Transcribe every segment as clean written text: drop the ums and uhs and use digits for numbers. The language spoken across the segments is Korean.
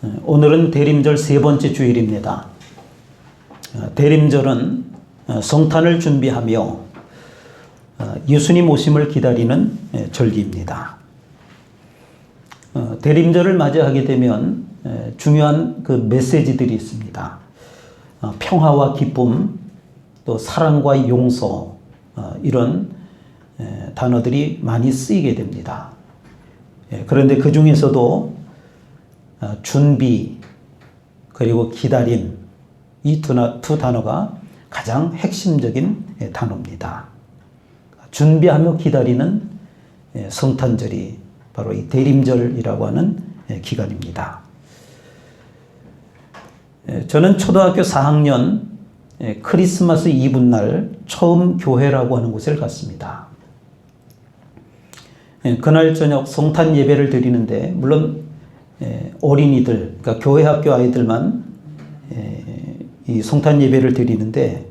오늘은 대림절 세 번째 주일입니다. 대림절은 성탄을 준비하며 예수님 오심을 기다리는 절기입니다. 대림절을 맞이하게 되면 중요한 그 메시지들이 있습니다. 평화와 기쁨, 또 사랑과 용서, 이런 단어들이 많이 쓰이게 됩니다. 그런데 그 중에서도 준비 그리고 기다림, 이 두 단어가 가장 핵심적인 단어입니다. 준비하며 기다리는 성탄절이 바로 이 대림절이라고 하는 기간입니다. 저는 초등학교 4학년 크리스마스 이브날 처음 교회라고 하는 곳을 갔습니다. 그날 저녁 성탄 예배를 드리는데, 물론 어린이들, 그러니까 교회 학교 아이들만 이 성탄 예배를 드리는데,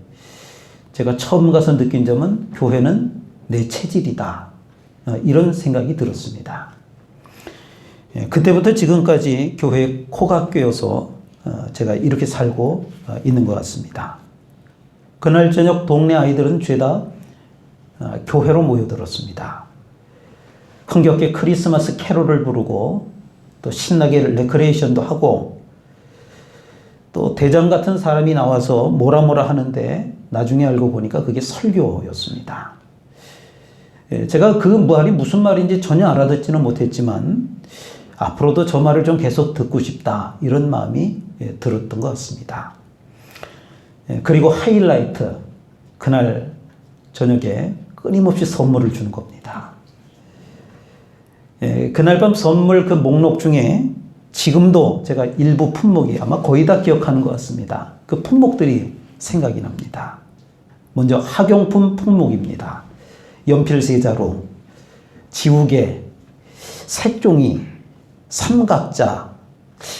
제가 처음 가서 느낀 점은 교회는 내 체질이다, 이런 생각이 들었습니다. 그때부터 지금까지 교회에 코가 꿰어서 제가 이렇게 살고 있는 것 같습니다. 그날 저녁 동네 아이들은 죄다 교회로 모여들었습니다. 흥겹게 크리스마스 캐롤을 부르고, 또 신나게 레크레이션도 하고, 또 대장 같은 사람이 나와서 뭐라 하는데 나중에 알고 보니까 그게 설교였습니다. 제가 그 말이 무슨 말인지 전혀 알아듣지는 못했지만 앞으로도 저 말을 좀 계속 듣고 싶다, 이런 마음이 들었던 것 같습니다. 그리고 하이라이트, 그날 저녁에 끊임없이 선물을 주는 겁니다. 그날 밤 선물 그 목록 중에 지금도 제가 일부 품목이 아마 거의 다 기억하는 것 같습니다. 그 품목들이 생각이 납니다. 먼저 학용품 품목입니다. 연필 세자루, 지우개, 색종이, 삼각자,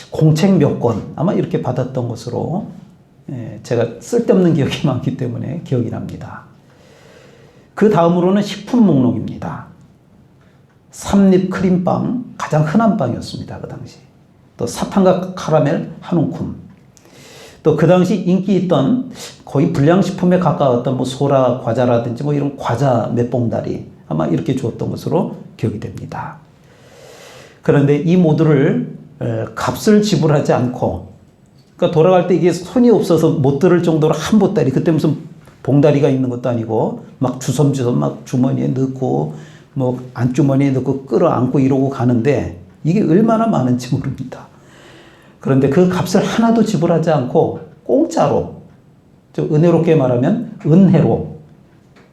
공책 몇 권, 아마 이렇게 받았던 것으로 제가 쓸데없는 기억이 많기 때문에 기억이 납니다. 그 다음으로는 식품 목록입니다. 삼립 크림빵, 가장 흔한 빵이었습니다, 그 당시. 또 사탕과 카라멜 한 움큼. 또 그 당시 인기 있던 거의 불량식품에 가까웠던 뭐 소라 과자라든지 뭐 이런 과자 몇 봉다리, 아마 이렇게 주었던 것으로 기억이 됩니다. 그런데 이 모두를 값을 지불하지 않고, 그러니까 돌아갈 때 이게 손이 없어서 못 들을 정도로 한 보따리, 그때 무슨 봉다리가 있는 것도 아니고 막 주섬주섬 막 주머니에 넣고 뭐 안주머니에 넣고 끌어안고 이러고 가는데, 이게 얼마나 많은지 모릅니다. 그런데 그 값을 하나도 지불하지 않고 공짜로, 은혜롭게 말하면 은혜로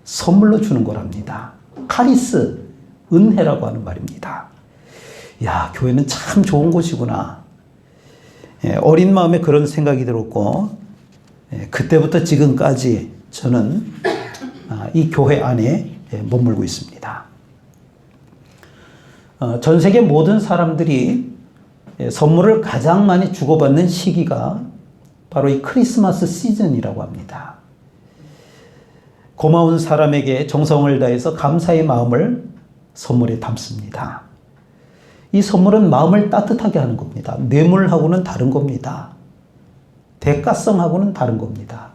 선물로 주는 거랍니다. 카리스, 은혜라고 하는 말입니다. 야, 교회는 참 좋은 곳이구나. 어린 마음에 그런 생각이 들었고, 그때부터 지금까지 저는 이 교회 안에 머물고 있습니다. 전 세계 모든 사람들이 선물을 가장 많이 주고받는 시기가 바로 이 크리스마스 시즌이라고 합니다. 고마운 사람에게 정성을 다해서 감사의 마음을 선물에 담습니다. 이 선물은 마음을 따뜻하게 하는 겁니다. 뇌물하고는 다른 겁니다. 대가성하고는 다른 겁니다.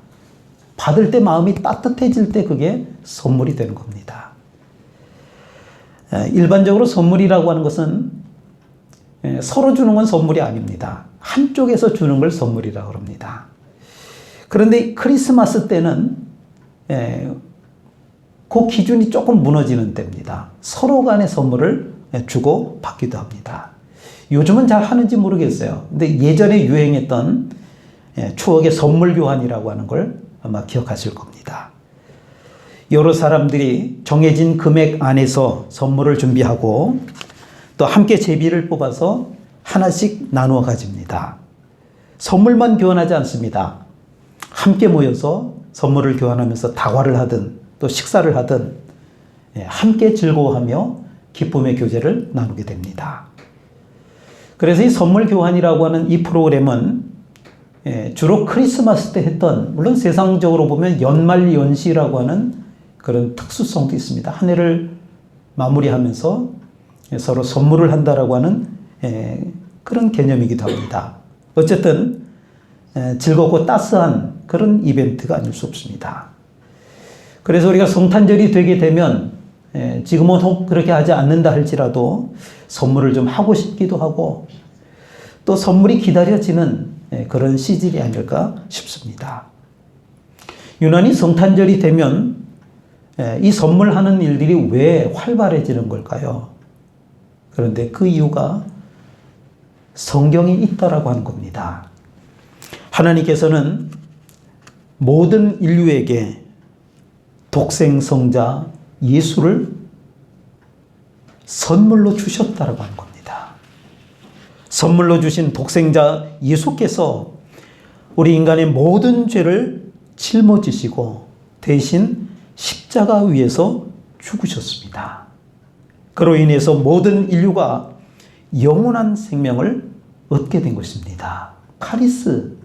받을 때 마음이 따뜻해질 때 그게 선물이 되는 겁니다. 일반적으로 선물이라고 하는 것은 서로 주는 건 선물이 아닙니다. 한쪽에서 주는 걸 선물이라고 합니다. 그런데 크리스마스 때는 그 기준이 조금 무너지는 때입니다. 서로 간의 선물을 주고 받기도 합니다. 요즘은 잘 하는지 모르겠어요. 근데 예전에 유행했던 추억의 선물 교환이라고 하는 걸 아마 기억하실 겁니다. 여러 사람들이 정해진 금액 안에서 선물을 준비하고, 또 함께 제비를 뽑아서 하나씩 나누어 가집니다. 선물만 교환하지 않습니다. 함께 모여서 선물을 교환하면서 다과를 하든 또 식사를 하든 함께 즐거워하며 기쁨의 교제를 나누게 됩니다. 그래서 이 선물 교환이라고 하는 이 프로그램은 주로 크리스마스 때 했던, 물론 세상적으로 보면 연말연시라고 하는 그런 특수성도 있습니다. 한 해를 마무리하면서 서로 선물을 한다라고 하는 그런 개념이기도 합니다. 어쨌든 즐겁고 따스한 그런 이벤트가 아닐 수 없습니다. 그래서 우리가 성탄절이 되게 되면 지금은 혹 그렇게 하지 않는다 할지라도 선물을 좀 하고 싶기도 하고 또 선물이 기다려지는 그런 시즌이 아닐까 싶습니다. 유난히 성탄절이 되면 이 선물하는 일들이 왜 활발해지는 걸까요? 그런데 그 이유가 성경이 있다라고 하는 겁니다. 하나님께서는 모든 인류에게 독생성자 예수를 선물로 주셨다라고 하는 겁니다. 선물로 주신 독생자 예수께서 우리 인간의 모든 죄를 짊어지시고 대신 십자가 위에서 죽으셨습니다. 그로 인해서 모든 인류가 영원한 생명을 얻게 된 것입니다. 카리스,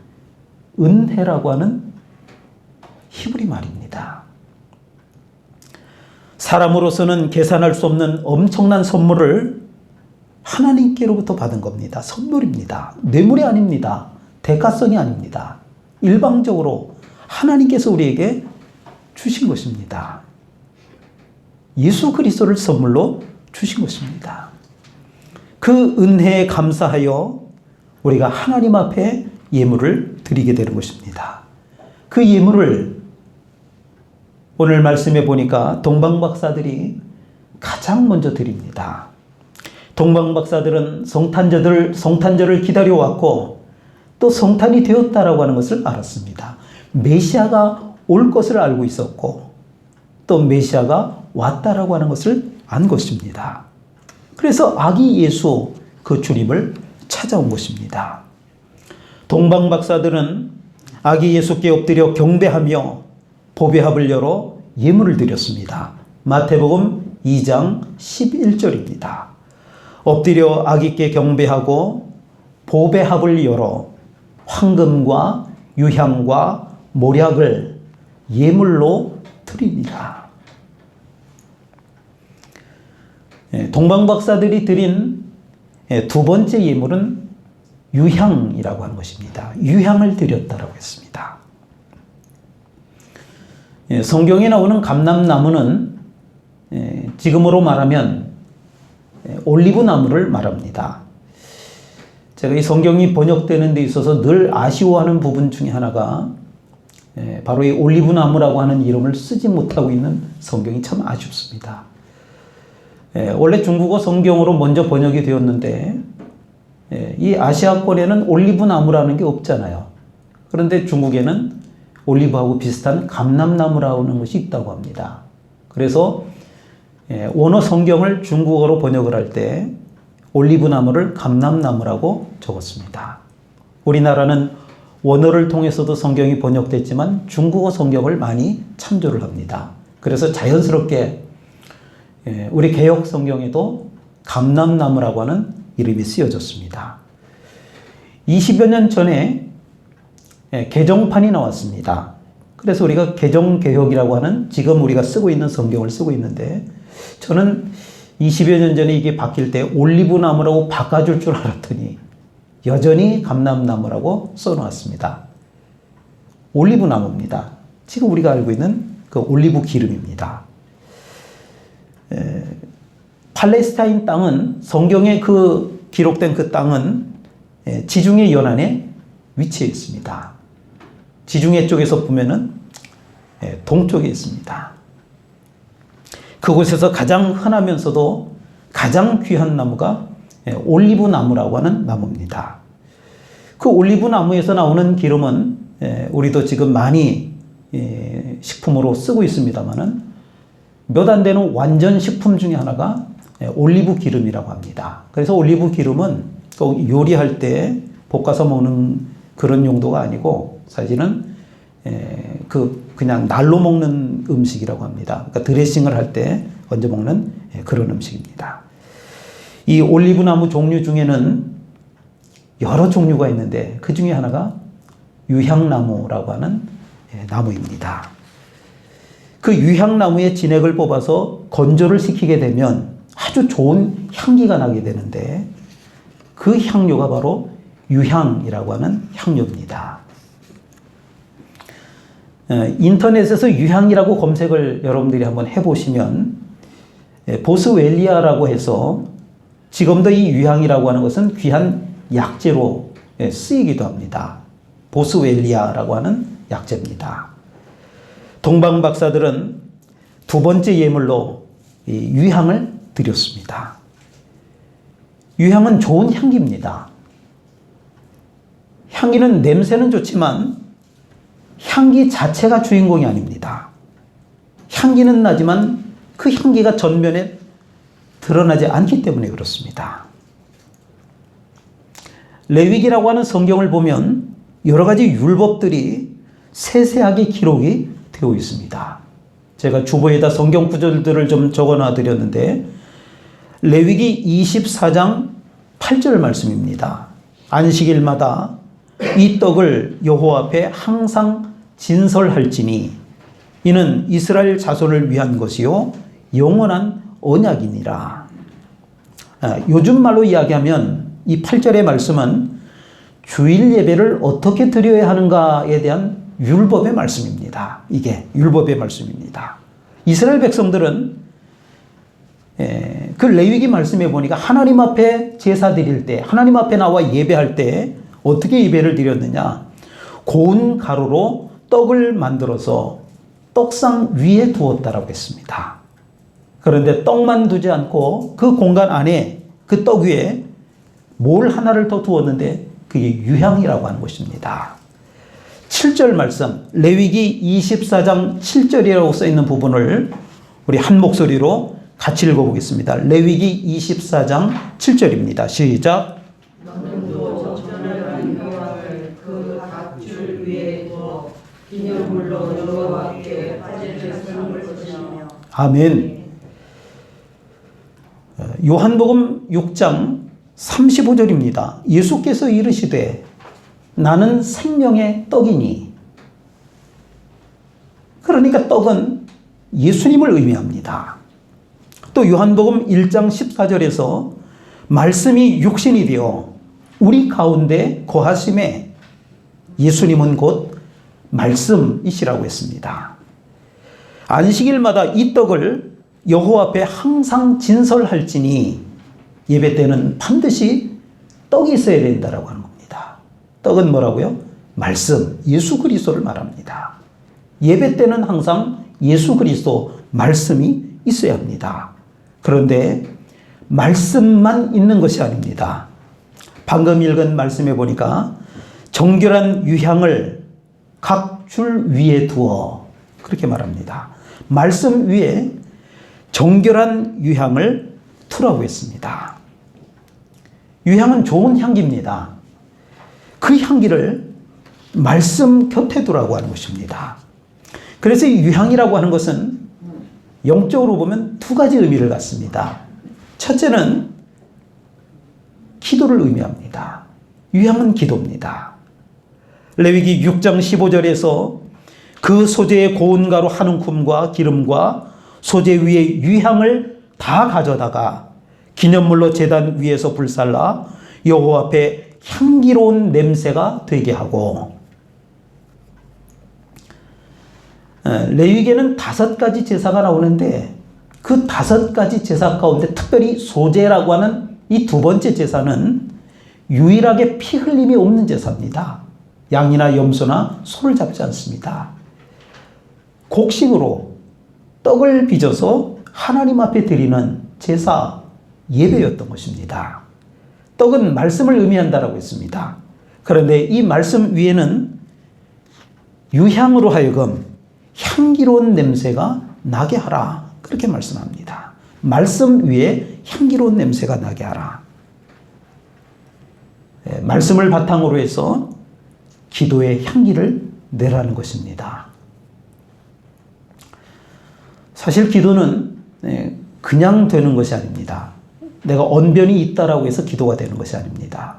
은혜라고 하는 히브리 말입니다. 사람으로서는 계산할 수 없는 엄청난 선물을 하나님께로부터 받은 겁니다. 선물입니다. 뇌물이 아닙니다. 대가성이 아닙니다. 일방적으로 하나님께서 우리에게 주신 것입니다. 예수 그리스도를 선물로 주신 것입니다. 그 은혜에 감사하여 우리가 하나님 앞에 예물을 드리게 되는 것입니다. 그 예물을 오늘 말씀해 보니까 동방박사들이 가장 먼저 드립니다. 동방박사들은 성탄절을 기다려왔고 또 성탄이 되었다라고 하는 것을 알았습니다. 메시아가 올 것을 알고 있었고 또 메시아가 왔다라고 하는 것을 안 것입니다. 그래서 아기 예수 그 주님을 찾아온 것입니다. 동방박사들은 아기 예수께 엎드려 경배하며 보배합을 열어 예물을 드렸습니다. 마태복음 2장 11절입니다. 엎드려 아기께 경배하고 보배합을 열어 황금과 유향과 모략을 예물로 드립니다. 동방박사들이 드린 두 번째 예물은 유향이라고 하는 것입니다. 유향을 드렸다라고 했습니다. 성경에 나오는 감람나무는 지금으로 말하면 올리브 나무를 말합니다. 제가 이 성경이 번역되는 데 있어서 늘 아쉬워하는 부분 중에 하나가 바로 이 올리브 나무라고 하는 이름을 쓰지 못하고 있는 성경이 참 아쉽습니다. 원래 중국어 성경으로 먼저 번역이 되었는데 이 아시아권에는 올리브 나무라는 게 없잖아요. 그런데 중국에는 올리브하고 비슷한 감람나무라는 것이 있다고 합니다. 그래서 원어 성경을 중국어로 번역을 할 때 올리브 나무를 감람나무라고 적었습니다. 우리나라는 원어를 통해서도 성경이 번역됐지만 중국어 성경을 많이 참조를 합니다. 그래서 자연스럽게 우리 개역 성경에도 감람나무라고 하는 이름이 쓰여졌습니다. 20여 년 전에 개정판이 나왔습니다. 그래서 우리가 개정개혁이라고 하는 지금 우리가 쓰고 있는 성경을 쓰고 있는데 저는 20여 년 전에 이게 바뀔 때 올리브나무라고 바꿔줄 줄 알았더니 여전히 감람나무라고 써놓았습니다. 올리브나무입니다. 지금 우리가 알고 있는 그 올리브 기름입니다. 팔레스타인 땅은 성경에 그 기록된 그 땅은 지중해 연안에 위치해 있습니다. 지중해 쪽에서 보면은 동쪽에 있습니다. 그곳에서 가장 흔하면서도 가장 귀한 나무가 올리브 나무라고 하는 나무입니다. 그 올리브 나무에서 나오는 기름은 우리도 지금 많이 식품으로 쓰고 있습니다만은 몇 안 되는 완전 식품 중에 하나가 올리브 기름이라고 합니다. 그래서 올리브 기름은 꼭 요리할 때 볶아서 먹는 그런 용도가 아니고 사실은 그냥 날로 먹는 음식이라고 합니다. 그러니까 드레싱을 할 때 얹어 먹는 그런 음식입니다. 이 올리브 나무 종류 중에는 여러 종류가 있는데 그 중에 하나가 유향나무라고 하는 나무입니다. 그 유향나무의 진액을 뽑아서 건조를 시키게 되면 아주 좋은 향기가 나게 되는데 그 향료가 바로 유향이라고 하는 향료입니다. 인터넷에서 유향이라고 검색을 여러분들이 한번 해보시면 보스웰리아라고 해서 지금도 이 유향이라고 하는 것은 귀한 약재로 쓰이기도 합니다. 보스웰리아라고 하는 약재입니다. 동방 박사들은 두 번째 예물로 유향을 드렸습니다. 유향은 좋은 향기입니다. 향기는 냄새는 좋지만 향기 자체가 주인공이 아닙니다. 향기는 나지만 그 향기가 전면에 드러나지 않기 때문에 그렇습니다. 레위기라고 하는 성경을 보면 여러 가지 율법들이 세세하게 기록이 되어 있습니다. 제가 주보에다 성경 구절들을 좀 적어놔 드렸는데 레위기 24장 8절 말씀입니다. 안식일마다 이 떡을 여호와 앞에 항상 진설할지니 이는 이스라엘 자손을 위한 것이요 영원한 언약이니라. 요즘 말로 이야기하면 이 8절의 말씀은 주일 예배를 어떻게 드려야 하는가에 대한 율법의 말씀입니다. 이게 율법의 말씀입니다. 이스라엘 백성들은 그 레위기 말씀에 보니까 하나님 앞에 제사 드릴 때, 하나님 앞에 나와 예배할 때 어떻게 예배를 드렸느냐? 고운 가루로 떡을 만들어서 떡상 위에 두었다라고 했습니다. 그런데 떡만 두지 않고 그 공간 안에 그 떡 위에 뭘 하나를 더 두었는데 그게 유향이라고 하는 것입니다. 7절 말씀, 레위기 24장 7절이라고 써있는 부분을 우리 한 목소리로 같이 읽어보겠습니다. 레위기 24장 7절입니다. 시작. 너는 또 전절한 유향을 그 밧줄 위에 두어 기념물로 여호와께 화제를 삼을 것이며. 아멘. 요한복음 6장 35절입니다. 예수께서 이르시되 나는 생명의 떡이니. 그러니까 떡은 예수님을 의미합니다. 또 요한복음 1장 14절에서 말씀이 육신이 되어 우리 가운데 거하심에 예수님은 곧 말씀이시라고 했습니다. 안식일마다 이 떡을 여호와 앞에 항상 진설할지니 예배 때는 반드시 떡이 있어야 된다라고 하는 겁니다. 떡은 뭐라고요? 말씀, 예수 그리스도를 말합니다. 예배 때는 항상 예수 그리스도 말씀이 있어야 합니다. 그런데 말씀만 있는 것이 아닙니다. 방금 읽은 말씀에 보니까 정결한 유향을 각 줄 위에 두어 그렇게 말합니다. 말씀 위에 정결한 유향을 두라고 했습니다. 유향은 좋은 향기입니다. 그 향기를 말씀 곁에 두라고 하는 것입니다. 그래서 이 유향이라고 하는 것은 영적으로 보면 두 가지 의미를 갖습니다. 첫째는 기도를 의미합니다. 유향은 기도입니다. 레위기 6장 15절에서 그 소재의 고운 가루 한 움큼과 기름과 소재 위에 유향을 다 가져다가 기념물로 제단 위에서 불살라 여호와 앞에 향기로운 냄새가 되게 하고, 레위기에는 5가지 제사가 나오는데 그 5가지 제사 가운데 특별히 소제라고 하는 이 두 번째 제사는 유일하게 피 흘림이 없는 제사입니다. 양이나 염소나 소를 잡지 않습니다. 곡식으로 떡을 빚어서 하나님 앞에 드리는 제사 예배였던 것입니다. 떡은 말씀을 의미한다라고 했습니다. 그런데 이 말씀 위에는 유향으로 하여금 향기로운 냄새가 나게 하라, 그렇게 말씀합니다. 말씀 위에 향기로운 냄새가 나게 하라. 말씀을 바탕으로 해서 기도의 향기를 내라는 것입니다. 사실 기도는 그냥 되는 것이 아닙니다. 내가 언변이 있다라고 해서 기도가 되는 것이 아닙니다.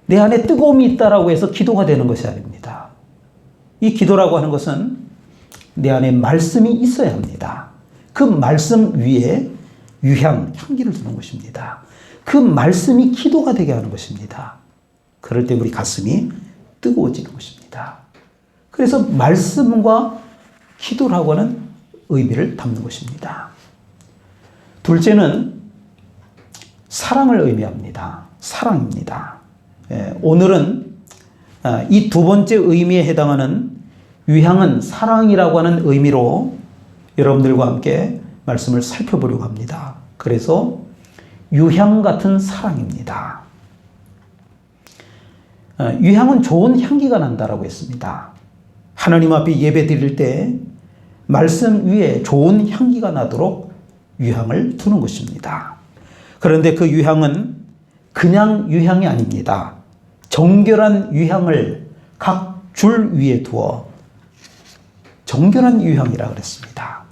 내 안에 뜨거움이 있다라고 해서 기도가 되는 것이 아닙니다. 이 기도라고 하는 것은 내 안에 말씀이 있어야 합니다. 그 말씀 위에 향기를 두는 것입니다. 그 말씀이 기도가 되게 하는 것입니다. 그럴 때 우리 가슴이 뜨거워지는 것입니다. 그래서 말씀과 기도라고 하는 의미를 담는 것입니다. 둘째는 사랑을 의미합니다. 사랑입니다. 오늘은 이 두 번째 의미에 해당하는 유향은 사랑이라고 하는 의미로 여러분들과 함께 말씀을 살펴보려고 합니다. 그래서 유향 같은 사랑입니다. 유향은 좋은 향기가 난다라고 했습니다. 하나님 앞에 예배 드릴 때 말씀 위에 좋은 향기가 나도록 유향을 두는 것입니다. 그런데 그 유향은 그냥 유향이 아닙니다. 정결한 유향을 각 줄 위에 두어 정결한 유향이라 그랬습니다.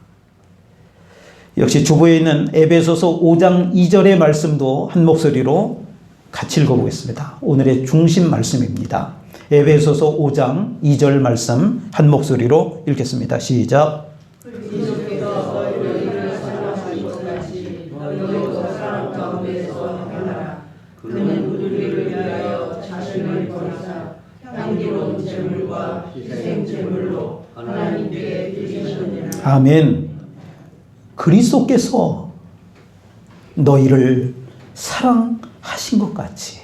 역시 주보에 있는 에베소서 5장 2절의 말씀도 한 목소리로 같이 읽어보겠습니다. 오늘의 중심 말씀입니다. 에베소서 5장 2절 말씀 한 목소리로 읽겠습니다. 시작. 그리스도께서 너희를 사랑하신 것 같이 너희도 사랑 가운데서 행하라. 그는 우리를 위하여 자신을 버리사 향기로운 제물과 희생 제물로 하나님께 드리셨느니라. 아멘. 그리스도께서 너희를 사랑하신 것 같이.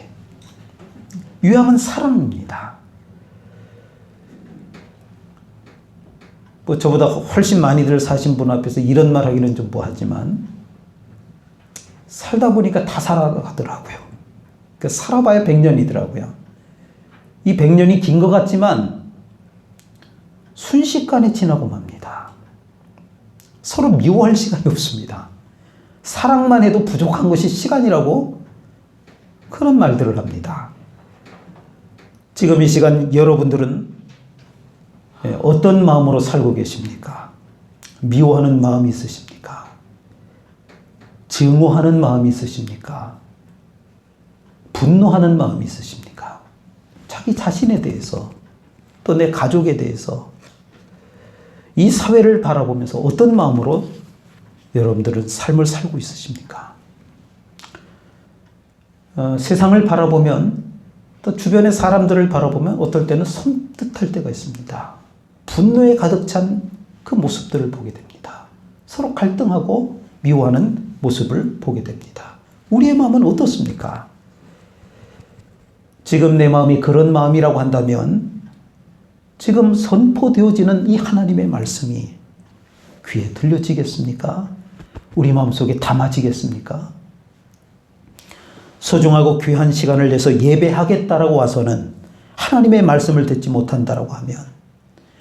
유향은 사랑입니다. 뭐 저보다 훨씬 많이들 사신 분 앞에서 이런 말 하기는 좀 뭐하지만 살다 보니까 다 살아가더라고요. 그러니까 살아봐야 100년이더라고요. 이 100년이 긴 것 같지만 순식간에 지나고 맙니다. 서로 미워할 시간이 없습니다. 사랑만 해도 부족한 것이 시간이라고 그런 말들을 합니다. 지금 이 시간 여러분들은 어떤 마음으로 살고 계십니까? 미워하는 마음이 있으십니까? 증오하는 마음이 있으십니까? 분노하는 마음이 있으십니까? 자기 자신에 대해서 또 내 가족에 대해서 이 사회를 바라보면서 어떤 마음으로 여러분들은 삶을 살고 있으십니까? 세상을 바라보면 또 주변의 사람들을 바라보면 어떨 때는 섬뜩할 때가 있습니다. 분노에 가득 찬 그 모습들을 보게 됩니다. 서로 갈등하고 미워하는 모습을 보게 됩니다. 우리의 마음은 어떻습니까? 지금 내 마음이 그런 마음이라고 한다면 지금 선포되어지는 이 하나님의 말씀이 귀에 들려지겠습니까? 우리 마음속에 담아지겠습니까? 소중하고 귀한 시간을 내서 예배하겠다라고 와서는 하나님의 말씀을 듣지 못한다라고 하면,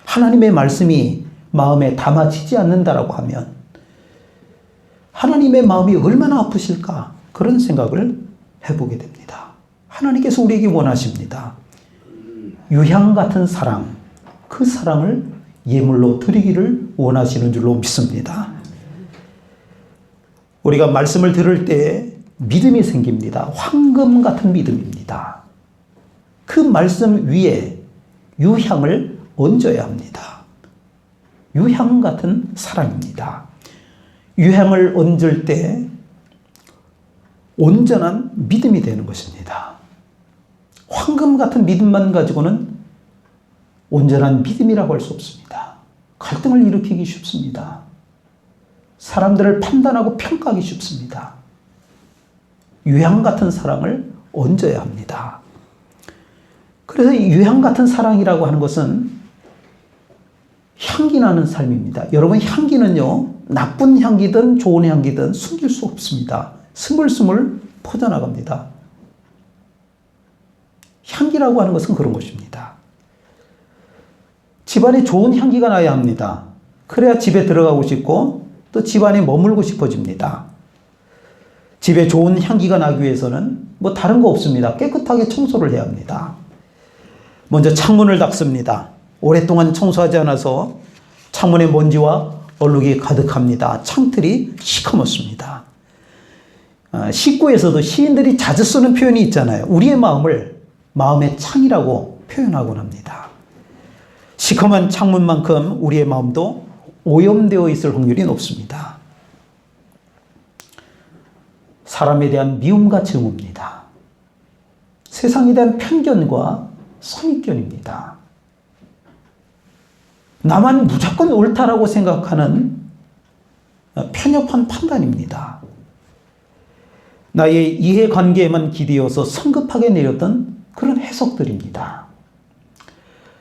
하나님의 말씀이 마음에 담아지지 않는다라고 하면 하나님의 마음이 얼마나 아프실까? 그런 생각을 해보게 됩니다. 하나님께서 우리에게 원하십니다. 유향 같은 사랑, 그 사랑을 예물로 드리기를 원하시는 줄로 믿습니다. 우리가 말씀을 들을 때 믿음이 생깁니다. 황금 같은 믿음입니다. 그 말씀 위에 유향을 얹어야 합니다. 유향 같은 사랑입니다. 유향을 얹을 때 온전한 믿음이 되는 것입니다. 황금 같은 믿음만 가지고는 온전한 믿음이라고 할 수 없습니다. 갈등을 일으키기 쉽습니다. 사람들을 판단하고 평가하기 쉽습니다. 유향 같은 사랑을 얹어야 합니다. 그래서 이 유향 같은 사랑이라고 하는 것은 향기 나는 삶입니다. 여러분, 향기는요, 나쁜 향기든 좋은 향기든 숨길 수 없습니다. 스물스물 퍼져나갑니다. 향기라고 하는 것은 그런 것입니다. 집안에 좋은 향기가 나야 합니다. 그래야 집에 들어가고 싶고 또 집안에 머물고 싶어집니다. 집에 좋은 향기가 나기 위해서는 뭐 다른 거 없습니다. 깨끗하게 청소를 해야 합니다. 먼저 창문을 닦습니다. 오랫동안 청소하지 않아서 창문에 먼지와 얼룩이 가득합니다. 창틀이 시커멓습니다. 시구에서도 시인들이 자주 쓰는 표현이 있잖아요. 우리의 마음을 마음의 창이라고 표현하곤 합니다. 시커먼 창문만큼 우리의 마음도 오염되어 있을 확률이 높습니다. 사람에 대한 미움과 증오입니다. 세상에 대한 편견과 선입견입니다. 나만 무조건 옳다라고 생각하는 편협한 판단입니다. 나의 이해관계에만 기대어서 성급하게 내렸던 그런 해석들입니다.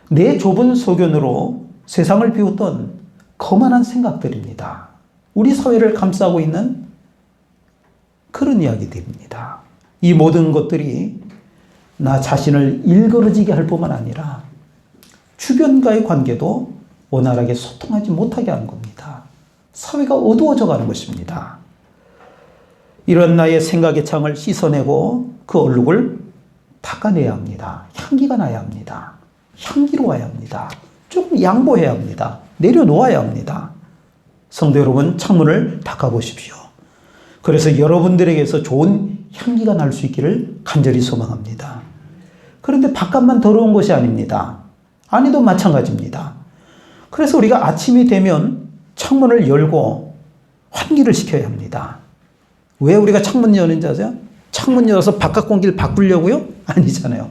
내 좁은 소견으로 세상을 비웃던 거만한 생각들입니다. 우리 사회를 감싸고 있는 그런 이야기들입니다. 이 모든 것들이 나 자신을 일그러지게 할 뿐만 아니라 주변과의 관계도 원활하게 소통하지 못하게 하는 겁니다. 사회가 어두워져 가는 것입니다. 이런 나의 생각의 창을 씻어내고 그 얼룩을 닦아내야 합니다. 향기가 나야 합니다. 향기로워야 합니다. 조금 양보해야 합니다. 내려놓아야 합니다. 성도 여러분, 창문을 닦아보십시오. 그래서 여러분들에게서 좋은 향기가 날 수 있기를 간절히 소망합니다. 그런데 바깥만 더러운 것이 아닙니다. 안에도 마찬가지입니다. 그래서 우리가 아침이 되면 창문을 열고 환기를 시켜야 합니다. 왜 우리가 창문 여는지 아세요? 창문 열어서 바깥 공기를 바꾸려고요? 아니잖아요.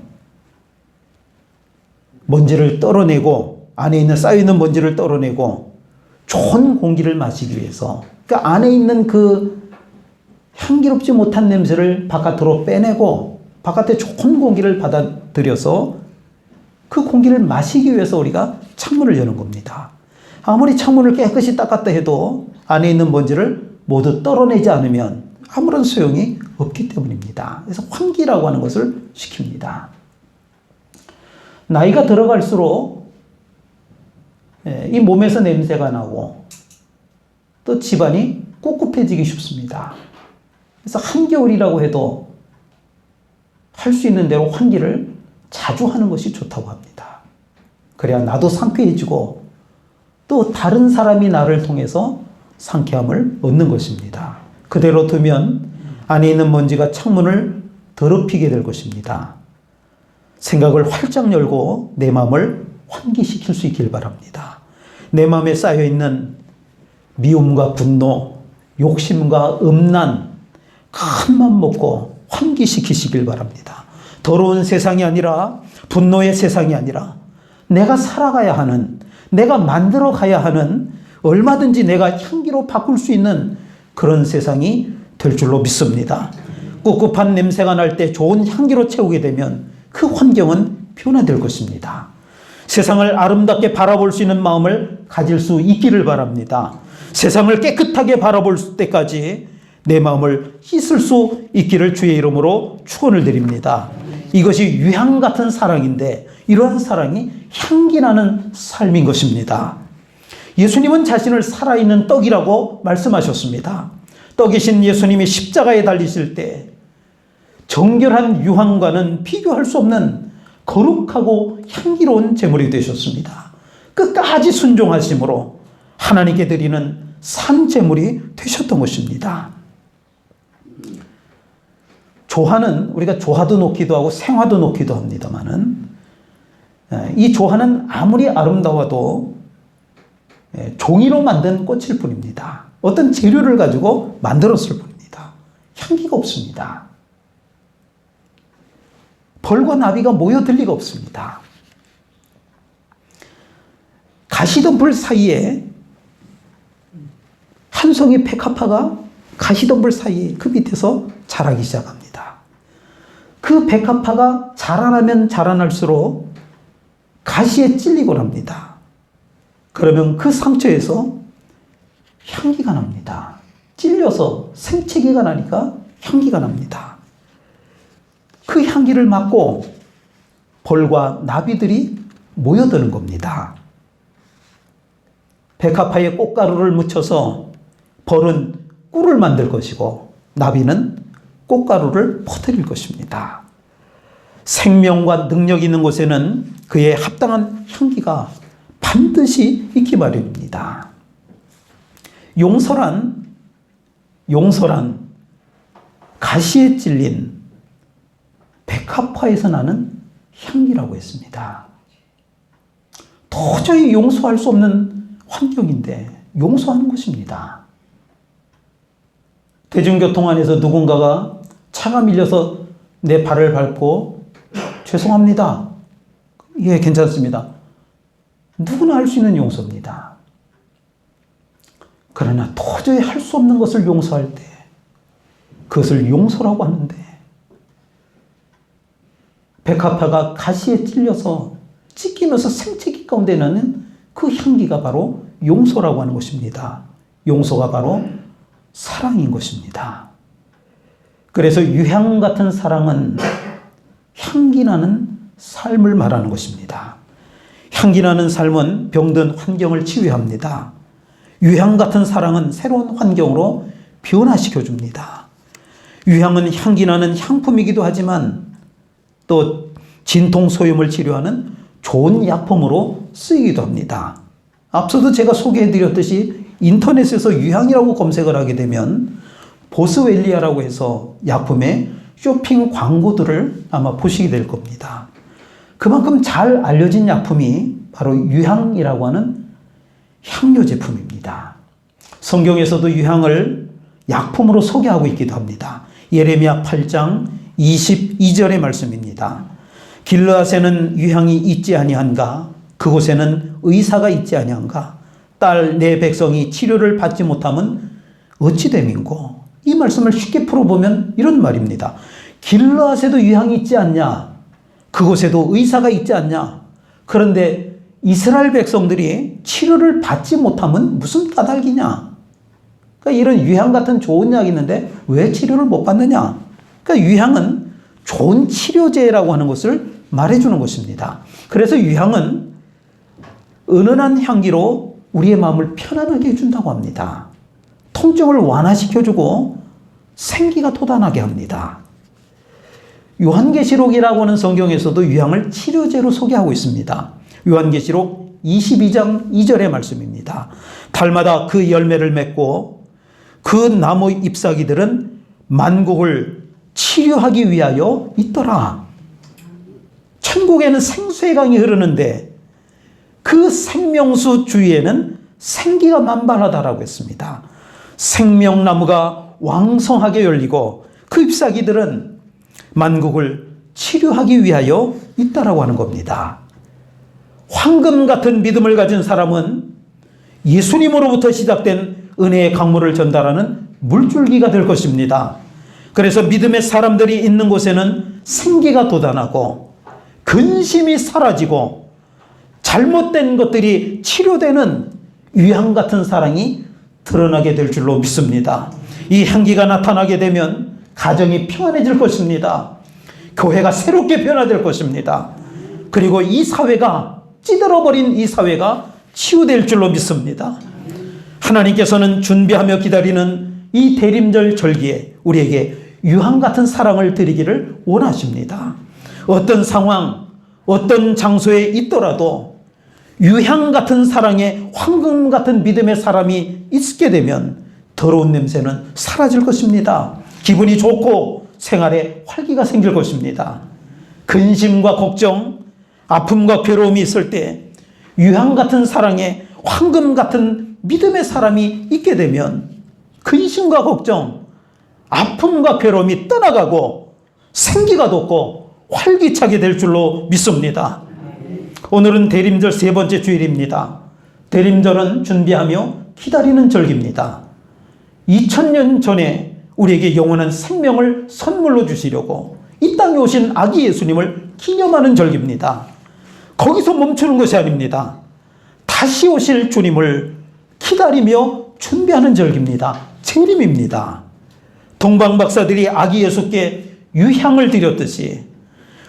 먼지를 떨어내고, 안에 있는 쌓여있는 먼지를 떨어내고 좋은 공기를 마시기 위해서, 그러니까 안에 있는 그 향기롭지 못한 냄새를 바깥으로 빼내고 바깥에 좋은 공기를 받아들여서 그 공기를 마시기 위해서 우리가 창문을 여는 겁니다. 아무리 창문을 깨끗이 닦았다 해도 안에 있는 먼지를 모두 떨어내지 않으면 아무런 소용이 없기 때문입니다. 그래서 환기라고 하는 것을 시킵니다. 나이가 들어갈수록 이 몸에서 냄새가 나고 또 집안이 꿉꿉해지기 쉽습니다. 그래서 한겨울이라고 해도 할 수 있는 대로 환기를 자주 하는 것이 좋다고 합니다. 그래야 나도 상쾌해지고 또 다른 사람이 나를 통해서 상쾌함을 얻는 것입니다. 그대로 두면 안에 있는 먼지가 창문을 더럽히게 될 것입니다. 생각을 활짝 열고 내 마음을 환기시킬 수 있길 바랍니다. 내 마음에 쌓여있는 미움과 분노, 욕심과 음란, 큰 맘 먹고 환기시키시길 바랍니다. 더러운 세상이 아니라, 분노의 세상이 아니라 내가 살아가야 하는, 내가 만들어 가야 하는, 얼마든지 내가 향기로 바꿀 수 있는 그런 세상이 될 줄로 믿습니다. 꿉꿉한 냄새가 날 때 좋은 향기로 채우게 되면 그 환경은 변화될 것입니다. 세상을 아름답게 바라볼 수 있는 마음을 가질 수 있기를 바랍니다. 세상을 깨끗하게 바라볼 때까지 내 마음을 씻을 수 있기를 주의 이름으로 축원을 드립니다. 이것이 유향 같은 사랑인데 이러한 사랑이 향기나는 삶인 것입니다. 예수님은 자신을 살아있는 떡이라고 말씀하셨습니다. 떡이신 예수님이 십자가에 달리실 때 정결한 유향과는 비교할 수 없는 거룩하고 향기로운 제물이 되셨습니다. 끝까지 순종하심으로 하나님께 드리는 산 제물이 되셨던 것입니다. 조화는 우리가 조화도 놓기도 하고 생화도 놓기도 합니다만은 이 조화는 아무리 아름다워도 종이로 만든 꽃일 뿐입니다. 어떤 재료를 가지고 만들었을 뿐입니다. 향기가 없습니다. 벌과 나비가 모여들 리가 없습니다. 가시덤불 사이에 한 송이 백합화가 가시덤불 사이에 그 밑에서 자라기 시작합니다. 그 백합화가 자라나면 자라날수록 가시에 찔리곤 합니다. 그러면 그 상처에서 향기가 납니다. 찔려서 생채기가 나니까 향기가 납니다. 그 향기를 맡고 벌과 나비들이 모여드는 겁니다. 백합화에 꽃가루를 묻혀서 벌은 꿀을 만들 것이고 나비는 꽃가루를 퍼뜨릴 것입니다. 생명과 능력이 있는 곳에는 그에 합당한 향기가 반드시 있기 마련입니다. 용서란 가시에 찔린 백합화에서 나는 향기라고 했습니다. 도저히 용서할 수 없는 환경인데 용서하는 것입니다. 대중교통 안에서 누군가가 차가 밀려서 내 발을 밟고 죄송합니다. 예, 괜찮습니다. 누구나 할 수 있는 용서입니다. 그러나 도저히 할 수 없는 것을 용서할 때 그것을 용서라고 하는데, 백합화가 가시에 찔려서 찢기면서 생채기 가운데 나는 그 향기가 바로 용서라고 하는 것입니다. 용서가 바로 사랑인 것입니다. 그래서 유향 같은 사랑은 향기 나는 삶을 말하는 것입니다. 향기 나는 삶은 병든 환경을 치유합니다. 유향 같은 사랑은 새로운 환경으로 변화시켜 줍니다. 유향은 향기 나는 향품이기도 하지만 또 진통 소염을 치료하는 좋은 약품으로 쓰이기도 합니다. 앞서도 제가 소개해 드렸듯이 인터넷에서 유향이라고 검색을 하게 되면 보스웰리아라고 해서 약품의 쇼핑 광고들을 아마 보시게 될 겁니다. 그만큼 잘 알려진 약품이 바로 유향이라고 하는 향료 제품입니다. 성경에서도 유향을 약품으로 소개하고 있기도 합니다. 예레미야 8장 22절의 말씀입니다. 길르앗에는 유향이 있지 아니한가? 그곳에는 의사가 있지 아니한가? 딸 내 백성이 치료를 받지 못하면 어찌 됨인고? 이 말씀을 쉽게 풀어보면 이런 말입니다. 길르앗에도 유향이 있지 않냐? 그곳에도 의사가 있지 않냐? 그런데 이스라엘 백성들이 치료를 받지 못하면 무슨 까닭이냐? 그러니까 이런 유향 같은 좋은 약이 있는데 왜 치료를 못 받느냐? 그러니까 유향은 좋은 치료제라고 하는 것을 말해주는 것입니다. 그래서 유향은 은은한 향기로 우리의 마음을 편안하게 해준다고 합니다. 통증을 완화시켜주고 생기가 돋아나게 합니다. 요한계시록이라고 하는 성경에서도 유향을 치료제로 소개하고 있습니다. 요한계시록 22장 2절의 말씀입니다. 달마다 그 열매를 맺고 그 나무 잎사귀들은 만국을 치료하기 위하여 있더라. 천국에는 생수의 강이 흐르는데 그 생명수 주위에는 생기가 만발하다라고 했습니다. 생명나무가 왕성하게 열리고 그 잎사귀들은 만국을 치료하기 위하여 있다라고 하는 겁니다. 황금 같은 믿음을 가진 사람은 예수님으로부터 시작된 은혜의 강물을 전달하는 물줄기가 될 것입니다. 그래서 믿음의 사람들이 있는 곳에는 생기가 돋아나고 근심이 사라지고 잘못된 것들이 치료되는 유향 같은 사랑이 드러나게 될 줄로 믿습니다. 이 향기가 나타나게 되면 가정이 평안해질 것입니다. 교회가 새롭게 변화될 것입니다. 그리고 이 사회가 찌들어버린 이 사회가 치유될 줄로 믿습니다. 하나님께서는 준비하며 기다리는 이 대림절 절기에 우리에게 유향 같은 사랑을 드리기를 원하십니다. 어떤 상황, 어떤 장소에 있더라도 유향 같은 사랑에 황금 같은 믿음의 사람이 있게 되면 더러운 냄새는 사라질 것입니다. 기분이 좋고 생활에 활기가 생길 것입니다. 근심과 걱정, 아픔과 괴로움이 있을 때 유향 같은 사랑에 황금 같은 믿음의 사람이 있게 되면 근심과 걱정, 아픔과 괴로움이 떠나가고 생기가 돋고 활기차게 될 줄로 믿습니다. 오늘은 대림절 세 번째 주일입니다. 대림절은 준비하며 기다리는 절기입니다. 2000년 전에 우리에게 영원한 생명을 선물로 주시려고 이 땅에 오신 아기 예수님을 기념하는 절기입니다. 거기서 멈추는 것이 아닙니다. 다시 오실 주님을 기다리며 준비하는 절기입니다. 재림입니다. 동방박사들이 아기 예수께 유향을 드렸듯이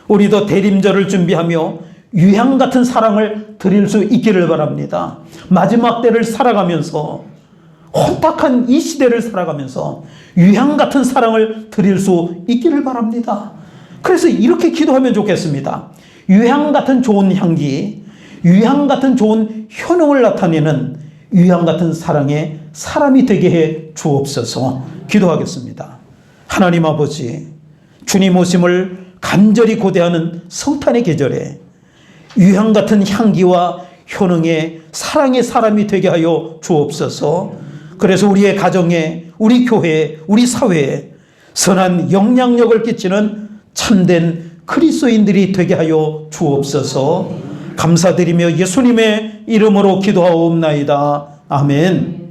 우리도 대림절을 준비하며 유향 같은 사랑을 드릴 수 있기를 바랍니다. 마지막 때를 살아가면서 혼탁한 이 시대를 살아가면서 유향 같은 사랑을 드릴 수 있기를 바랍니다. 그래서 이렇게 기도하면 좋겠습니다. 유향 같은 좋은 향기, 유향 같은 좋은 효능을 나타내는 유향 같은 사랑의 사람이 되게 해 주옵소서. 기도하겠습니다. 하나님 아버지, 주님 오심을 간절히 고대하는 성탄의 계절에 유향 같은 향기와 효능의 사랑의 사람이 되게 하여 주옵소서. 그래서 우리의 가정에, 우리 교회, 우리 사회에 선한 영향력을 끼치는 참된 그리스도인들이 되게 하여 주옵소서. 감사드리며 예수님의 이름으로 기도하옵나이다. 아멘.